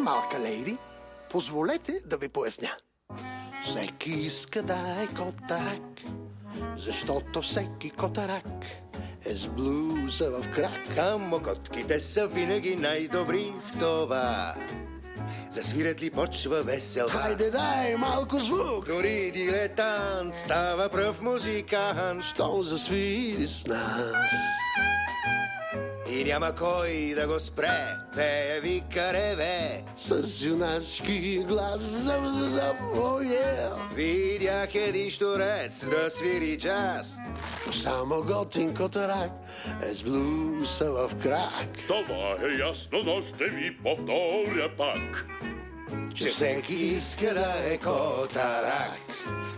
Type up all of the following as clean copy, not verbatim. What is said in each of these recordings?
малка лейди, позволете да ви поясня. Всеки иска да е котарак, защото всеки котарак е с блуза в крак. Само котките са винаги най-добри в това. Засвирят ли почва веселба? Хайде дай малко звук! Дори дилетант става пръв музикант. Щом засвири с нас. И няма кой да го спре, пее, вика, реве. С юнашки глас, зъб, Видях един щурец да свири джаз. само готин котарак е с блуза в крак. Това е ясно, но ще ви повторя пак. Че всеки иска да е котарак.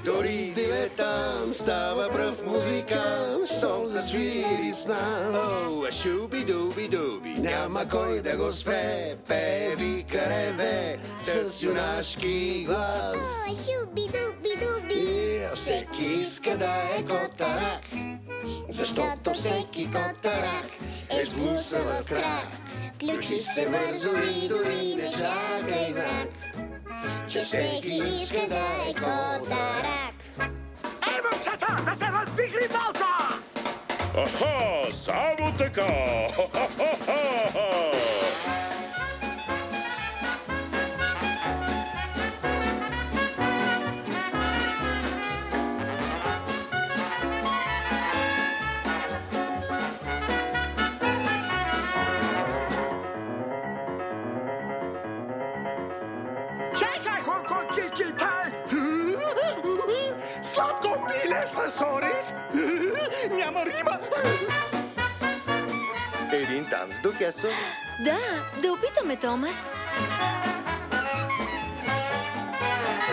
Дори дилетант става пръв музикант, щом засвири с нас. О, шуби-дуби-дуби, няма кой да го спре, пее, вика, реве, с юнашки глас. О, шуби-дуби-дуби. Всеки иска да е котарак, защото всеки котарак е с блуза в крак. Ключи се бързо и дори не чакай знак, че всеки иска да е котарак. Ей, момчета, да се развихри малко! Аха, само така! Чекай, киките! Сладко пиле с ориз! Няма рима! Един танц до кесо. Да опитаме, Томас.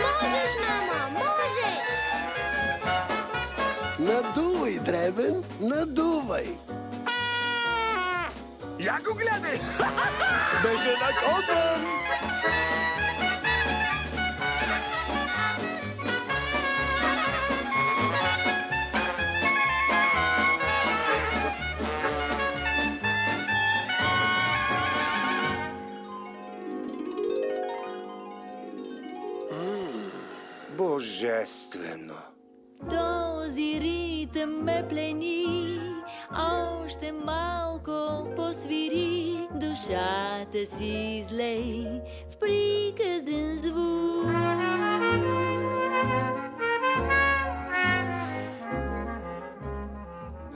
Можеш, мамо, можеш! Надувай, дребен, надувай. Я го гледай! Беше на косъм! Божествено! Този ритъм ме плени, още малко посвири, душата си излей в приказен звук.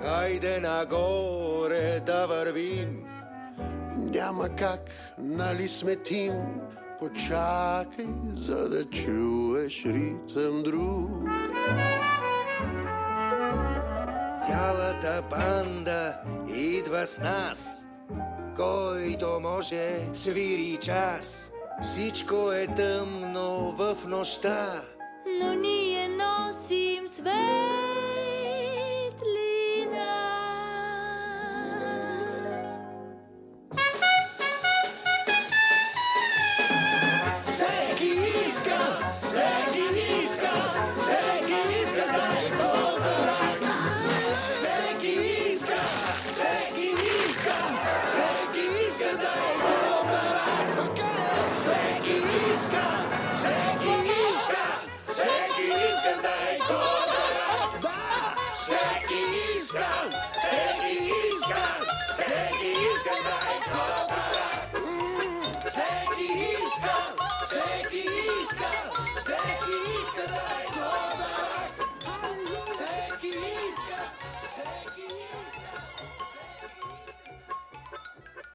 Хайде нагоре да вървим. Няма как, нали сме тим? Почакай, за да чуеш ритъм друг. Цялата банда идва с нас. Който може свири час. Всичко е тъмно в нощта. Но ние носим свет.